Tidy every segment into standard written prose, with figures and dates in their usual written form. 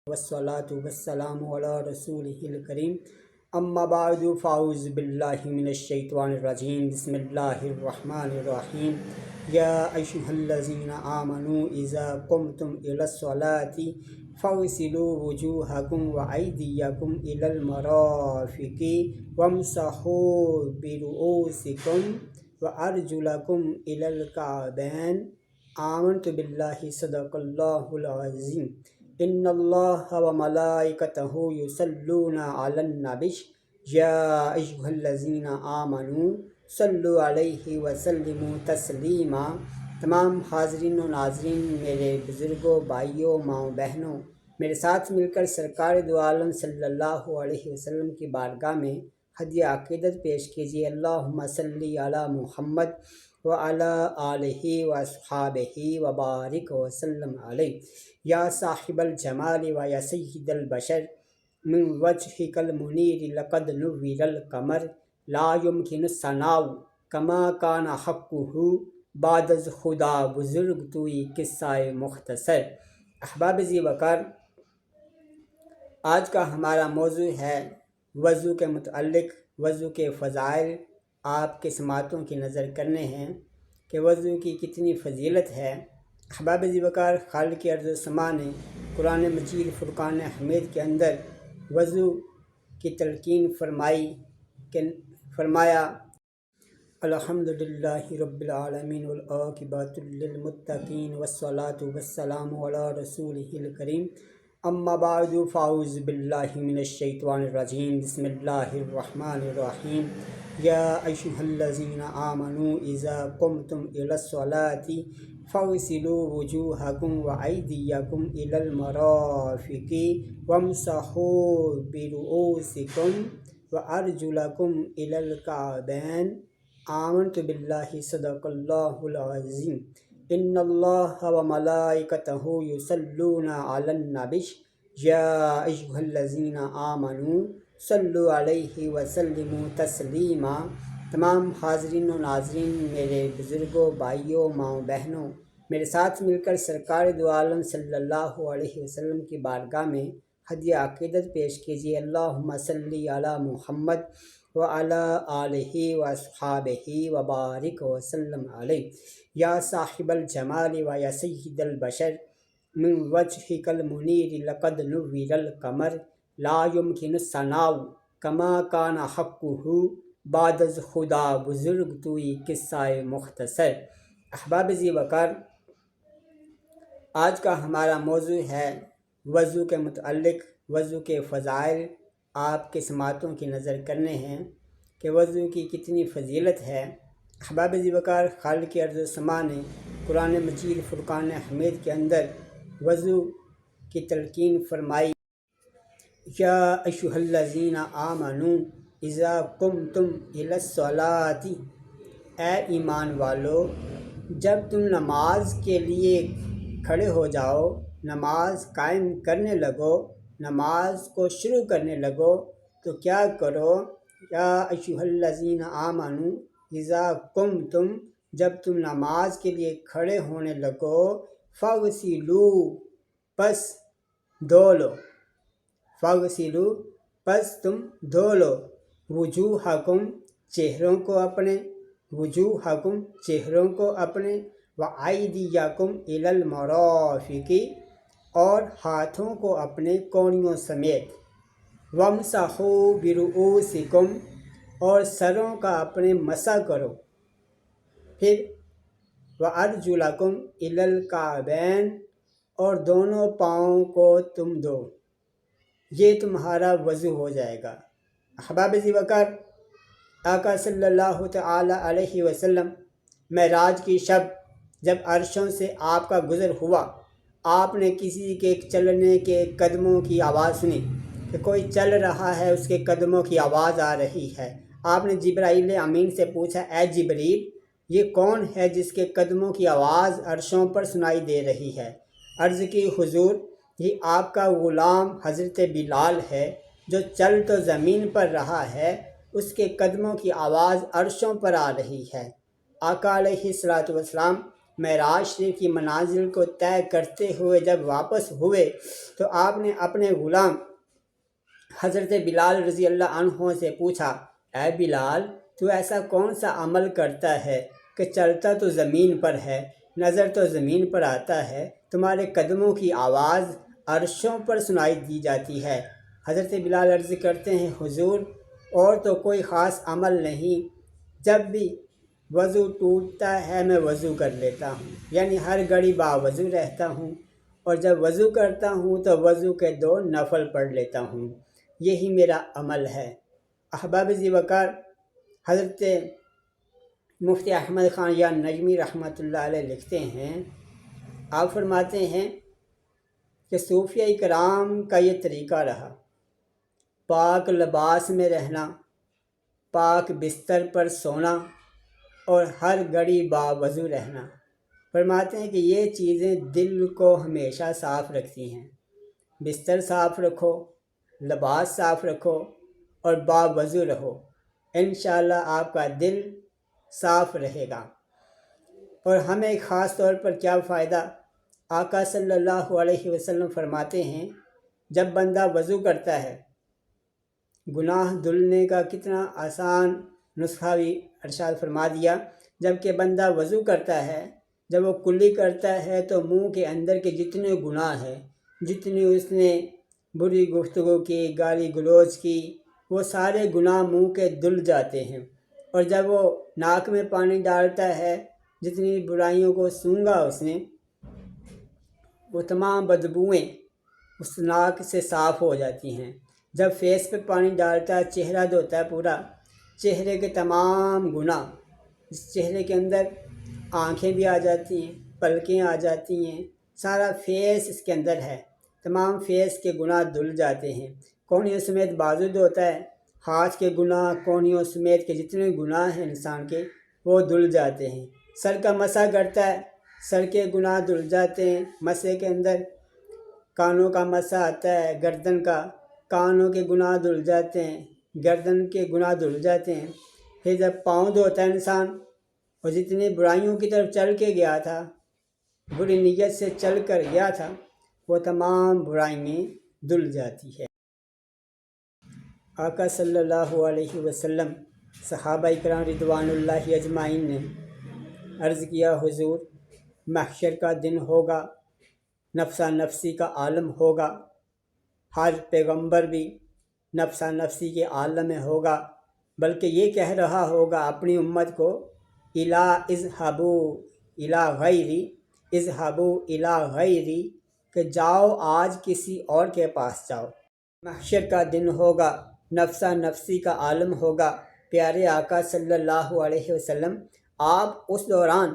والصلاة والسلام على رسوله الكريم اما بعد فاعوذ باللہ من الشیطان الرجیم بسم اللہ الرحمن الرحیم یا ایھا الذین آمنوا اذا قمتم الی الصلاة فاغسلوا وجوہکم وایدیکم الی المرافق وامسحوا برؤوسکم وارجلکم الی الکعبین آمنت باللہ صدق اللہ العظیم ان اللہ و ملائکتہ یصلون علی النبی یا ایھا الذین آمنوا صلوا علیہ وسلموا تسلیما۔ تمام حاضرین و ناظرین، میرے بزرگوں، بھائیوں، ماؤں، بہنوں، میرے ساتھ مل کر سرکار دو عالم صلی اللہ علیہ وسلم کی بارگاہ میں ہدیہ عقیدت پیش کیجیے۔ اللہم صلی علی محمد وعلی آلہ واصحابہ وبارک وسلم علیہ۔ یا صاحب الجمال و یا سید البشر من وجہک المنیر لقد نور القمر لا یمکن الثناء کما کان حقہ بعد از خدا بزرگ توئی قصہ مختصر۔ احباب ذی وقار، آج کا ہمارا موضوع ہے وضو کے متعلق، وضو کے فضائل آپ کے سماعتوں کی نظر کرنے ہیں کہ وضو کی کتنی فضیلت ہے۔ احباب ذی وقار، خالق ارض و سما نے قرآن مجید فرقان حمید کے اندر وضو کی تلقین فرمایا الحمدللہ رب العالمین والعاقبۃ للمتقین والصلاة والسلام علی رسولہ الکریم اما بعد فاعوذ باللہ من الشیطان الرجیم بسم اللہ الرحمن الرحیم یا ایھا الذین آمنوا اذا قمتم الی الصلاة فاغسلوا وجوہکم وایدیکم الی المرافق وامسحوا برؤوسکم وارجلکم الی الکعبین آمنت باللہ صدق اللہ العظیم ان اللہ و ملائکتہ یصلون علی النبی یا ایھا الذین آمنوا صلوا علیہ وسلموا تسلیما۔ تمام حاضرین و ناظرین، میرے بزرگوں، بھائیوں، ماؤں، بہنوں، میرے ساتھ مل کر سرکار دو عالم صلی اللہ علیہ وسلم کی بارگاہ میں ہدیہ عقیدت پیش کیجیے۔ اللہم صلی علی محمد وعلی آلہ واصحابہ وبارک وسلم علیہ۔ یا صاحب الجمال و یا سید البشر من وجہک المنیر لقد نور القمر لا یمکن الثناء کما کان حقہ بعد از خدا بزرگ توئی قصہ مختصر۔ احباب ذی وقار، آج کا ہمارا موضوع ہے وضو کے متعلق، وضو کے فضائل آپ کے سماعتوں کی نظر کرنے ہیں کہ وضو کی کتنی فضیلت ہے۔ احباب ذی وقار، خالق ارض و سما نے قرآن مجید فرقان حمید کے اندر وضو کی تلقین فرمائی یا ایھا الذین آمنوا اذا قمتم الی الصلاة، اے ایمان والو، جب تم نماز کے لیے کھڑے ہو جاؤ، نماز قائم کرنے لگو، نماز کو شروع کرنے لگو، تو کیا کرو؟ یا ایھا الذین آمنوا اذا قمتم، جب تم نماز کے لیے کھڑے ہونے لگو، فاغسلوا، پس دھو لو، فاغسلوا، پس تم دھو لو، وجوہکم، چہروں کو اپنے، وجوہکم، چہروں کو اپنے، وایدیکم الی المرافق، اور ہاتھوں کو اپنے کونیوں سمیت، وامسحوا برؤوسکم، اور سروں کا اپنے مسح کرو، پھر وارجلکم الی الکعبین، اور دونوں پاؤں کو تم دھو، یہ تمہارا وضو ہو جائے گا۔ احباب ذی وقار، آقا صلی اللہ تعالی علیہ وسلم معراج کی شب جب عرشوں سے آپ کا گزر ہوا، آپ نے کسی کے چلنے کے قدموں کی آواز سنی کہ کوئی چل رہا ہے، اس کے قدموں کی آواز آ رہی ہے۔ آپ نے جبرائیل امین سے پوچھا، اے جبریل، یہ کون ہے جس کے قدموں کی آواز عرشوں پر سنائی دے رہی ہے؟ عرض کی، حضور، یہ آپ کا غلام حضرت بلال ہے، جو چل تو زمین پر رہا ہے، اس کے قدموں کی آواز عرشوں پر آ رہی ہے۔ آقا علیہ الصلوۃ والسلام معراج شریف کی منازل کو طے کرتے ہوئے جب واپس ہوئے تو آپ نے اپنے غلام حضرت بلال رضی اللہ عنہ سے پوچھا، اے بلال، تو ایسا کون سا عمل کرتا ہے کہ چلتا تو زمین پر ہے، نظر تو زمین پر آتا ہے، تمہارے قدموں کی آواز عرشوں پر سنائی دی جاتی ہے؟ حضرت بلال عرض کرتے ہیں، حضور اور تو کوئی خاص عمل نہیں، جب بھی وضو ٹوٹتا ہے میں وضو کر لیتا ہوں، یعنی ہر گھڑی باوضو رہتا ہوں، اور جب وضو کرتا ہوں تو وضو کے 2 نفل پڑھ لیتا ہوں، یہی میرا عمل ہے۔ احباب ذی وقار، حضرت مفتی احمد خان یا نجمی رحمۃ اللہ علیہ لکھتے ہیں، آپ فرماتے ہیں کہ صوفیہ کرام کا یہ طریقہ رہا، پاک لباس میں رہنا، پاک بستر پر سونا اور ہر گھڑی باوضو رہنا۔ فرماتے ہیں کہ یہ چیزیں دل کو ہمیشہ صاف رکھتی ہیں۔ بستر صاف رکھو، لباس صاف رکھو اور باوضو رہو، انشاءاللہ آپ کا دل صاف رہے گا۔ اور ہمیں خاص طور پر کیا فائدہ؟ آقا صلی اللہ علیہ وسلم فرماتے ہیں، جب بندہ وضو کرتا ہے، گناہ دھلنے کا کتنا آسان نسخہ بھی ارشاد فرما دیا، جب کہ بندہ وضو کرتا ہے، جب وہ کلی کرتا ہے تو منہ کے اندر کے جتنے گناہ ہیں، جتنی اس نے بری گفتگو کی، گالی گلوچ کی، وہ سارے گناہ منہ کے دھل جاتے ہیں۔ اور جب وہ ناک میں پانی ڈالتا ہے، جتنی برائیوں کو سونگھا اس نے، وہ تمام بدبوئیں اس ناک سے صاف ہو جاتی ہیں۔ جب فیس پہ پانی ڈالتا ہے، چہرہ دھوتا ہے پورا، چہرے کے تمام گناہ، جس چہرے کے اندر آنکھیں بھی آ جاتی ہیں، پلکیں آ جاتی ہیں، سارا فیس اس کے اندر ہے، تمام فیس کے گناہ دھل جاتے ہیں۔ کونیوں سمیت بازو دھوتا ہے، ہاتھ کے گناہ، کونیوں سمیت کے جتنے گناہ ہیں انسان کے، وہ دھل جاتے ہیں۔ سر کا مسح کرتا ہے، سر کے گناہ دھل جاتے ہیں۔ مسح کے اندر کانوں کا مسح آتا ہے، گردن کا، کانوں کے گناہ دھل جاتے ہیں، گردن کے گناہ دھل جاتے ہیں۔ پھر جب پاؤں دھوتا ہے انسان، اور جتنی برائیوں کی طرف چل کے گیا تھا، بری نیت سے چل کر گیا تھا، وہ تمام برائیاں دھل جاتی ہے۔ آقا صلی اللہ علیہ وسلم، صحابہ کرام رضوان اللہ اجمعین نے عرض کیا، حضور محشر کا دن ہوگا، نفسا نفسی کا عالم ہوگا، ہر پیغمبر بھی نفسا نفسی کے عالم میں ہوگا، بلکہ یہ کہہ رہا ہوگا اپنی امت کو، الا اذهبوا الی غیری، اذهبوا الی غیری، کہ جاؤ آج کسی اور کے پاس جاؤ۔ محشر کا دن ہوگا، نفسا نفسی کا عالم ہوگا۔ پیارے آقا صلی اللہ علیہ وسلم، آپ اس دوران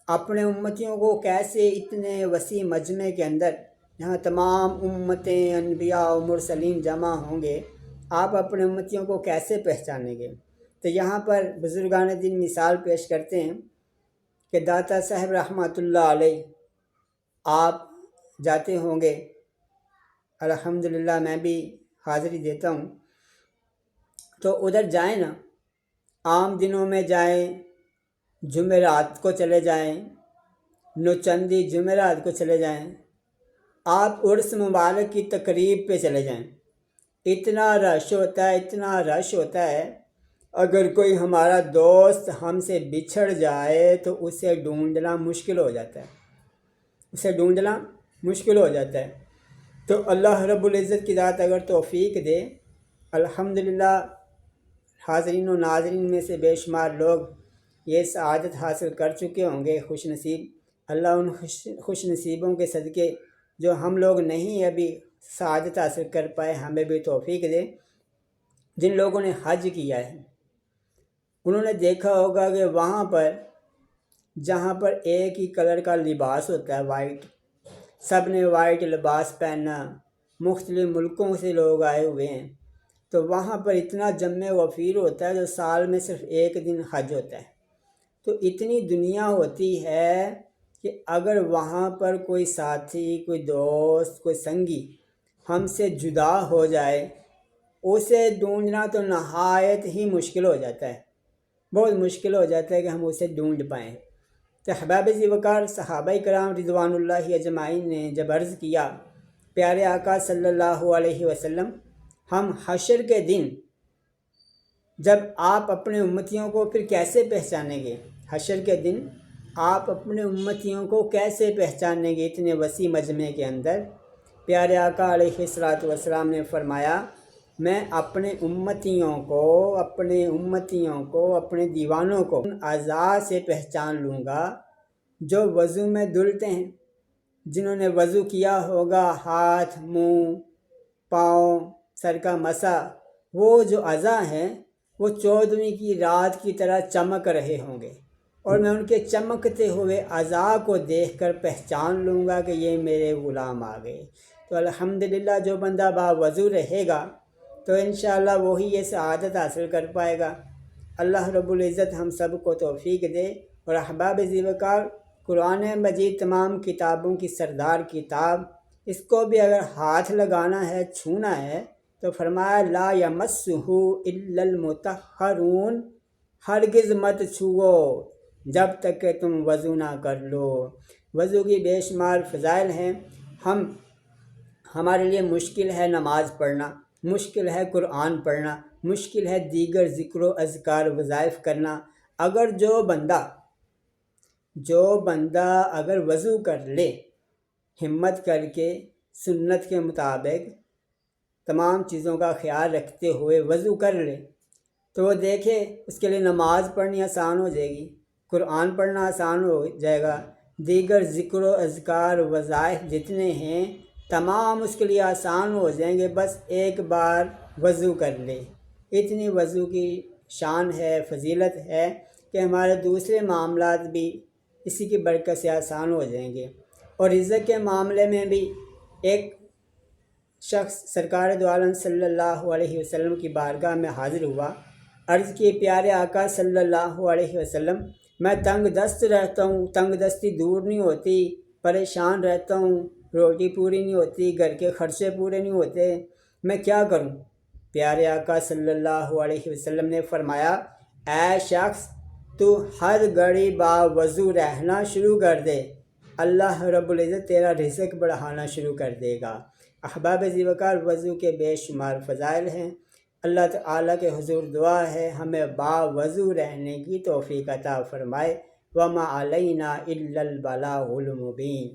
اپنے امتیوں کو کیسے اتنے وسیع مجمع کے اندر، جہاں تمام امتیں، انبیاء و مرسلین جمع ہوں گے، آپ اپنے امتیوں کو کیسے پہچانیں گے؟ تو یہاں پر بزرگان دین مثال پیش کرتے ہیں کہ داتا صاحب رحمۃ اللہ علیہ، آپ جاتے ہوں گے، الحمدللہ میں بھی حاضری دیتا ہوں، تو ادھر جائیں نا، عام دنوں میں جائیں، جمعرات کو چلے جائیں، نوچندی جمعرات کو چلے جائیں، آپ عرس مبارک کی تقریب پہ چلے جائیں، اتنا رش ہوتا ہے، اتنا رش ہوتا ہے، اگر کوئی ہمارا دوست ہم سے بچھڑ جائے تو اسے ڈھونڈنا مشکل ہو جاتا ہے، اسے ڈھونڈنا مشکل ہو جاتا ہے۔ تو اللہ رب العزت کی ذات اگر توفیق دے، الحمدللہ حاضرین و ناظرین میں سے بے شمار لوگ یہ سعادت حاصل کر چکے ہوں گے، خوش نصیب۔ اللہ ان خوش نصیبوں کے صدقے جو ہم لوگ نہیں ابھی سعادت حاصل کر پائے، ہمیں بھی توفیق دے۔ جن لوگوں نے حج کیا ہے انہوں نے دیکھا ہوگا کہ وہاں پر جہاں پر ایک ہی کلر کا لباس ہوتا ہے، وائٹ، سب نے وائٹ لباس پہنا، مختلف ملکوں سے لوگ آئے ہوئے ہیں، تو وہاں پر اتنا جمع وفیر ہوتا ہے جو سال میں صرف ایک دن حج ہوتا ہے۔ تو اتنی دنیا ہوتی ہے کہ اگر وہاں پر کوئی ساتھی، کوئی دوست، کوئی سنگی ہم سے جدا ہو جائے، اسے ڈھونڈنا تو نہایت ہی مشکل ہو جاتا ہے، بہت مشکل ہو جاتا ہے کہ ہم اسے ڈھونڈ پائیں۔ تو احباب ذی وقار صحابہ کرام رضوان اللہ اجمعین نے جب عرض کیا پیارے آقا صلی اللہ علیہ وسلم، ہم حشر کے دن جب آپ اپنے امتیوں کو پھر کیسے پہچانیں گے؟ حشر کے دن آپ اپنے امتیوں کو کیسے پہچانیں گے اتنے وسیع مجمع کے اندر؟ پیارے آقا علیہ الصلوۃ والسلام نے فرمایا، میں اپنے امتیوں کو اپنے دیوانوں کو ان اعضاء سے پہچان لوں گا جو وضو میں دھلتے ہیں، جنہوں نے وضو کیا ہوگا، ہاتھ، منہ، پاؤں، سر کا مسا، وہ جو اعضاء ہیں وہ 14ویں کی رات کی طرح چمک رہے ہوں گے، اور میں ان کے چمکتے ہوئے اعضاء کو دیکھ کر پہچان لوں گا کہ یہ میرے غلام آ گئے۔ تو الحمدللہ جو بندہ باوضو رہے گا تو انشاءاللہ وہی یہ سعادت حاصل کر پائے گا۔ اللہ رب العزت ہم سب کو توفیق دے۔ اور احباب ذی وقار، قرآن مجید تمام کتابوں کی سردار کتاب، اس کو بھی اگر ہاتھ لگانا ہے، چھونا ہے، تو فرمایا لا یمسہ الا المطہرون، ہرگز مت چھوؤ جب تک کہ تم وضو نہ کر لو۔ وضو کی بے شمار فضائل ہیں۔ ہمارے لیے مشکل ہے نماز پڑھنا، مشکل ہے قرآن پڑھنا، مشکل ہے دیگر ذکر و اذکار وظائف کرنا۔ اگر جو بندہ اگر وضو کر لے، ہمت کر کے سنت کے مطابق تمام چیزوں کا خیال رکھتے ہوئے وضو کر لے، تو وہ دیکھے اس کے لیے نماز پڑھنی آسان ہو جائے گی، قرآن پڑھنا آسان ہو جائے گا، دیگر ذکر و اذکار وظائف جتنے ہیں تمام اس کے لیے آسان ہو جائیں گے، بس ایک بار وضو کر لے۔ اتنی وضو کی شان ہے، فضیلت ہے کہ ہمارے دوسرے معاملات بھی اسی کی برکت سے آسان ہو جائیں گے۔ اور رزق کے معاملے میں بھی ایک شخص سرکار دو عالم صلی اللہ علیہ وسلم کی بارگاہ میں حاضر ہوا، عرض کی پیارے آقا صلی اللہ علیہ وسلم، میں تنگ دست رہتا ہوں، تنگ دستی دور نہیں ہوتی، پریشان رہتا ہوں، روٹی پوری نہیں ہوتی، گھر کے خرچے پورے نہیں ہوتے، میں کیا کروں؟ پیارے آقا صلی اللہ علیہ وسلم نے فرمایا، اے شخص، تو ہر گھڑی باوضو رہنا شروع کر دے، اللہ رب العزت تیرا رزق بڑھانا شروع کر دے گا۔ احباب ذی وقار، وضو کے بے شمار فضائل ہیں۔ اللہ تعالیٰ کے حضور دعا ہے ہمیں باوضو رہنے کی توفیق عطا فرمائے۔ وما علینا الا البلاغ المبین۔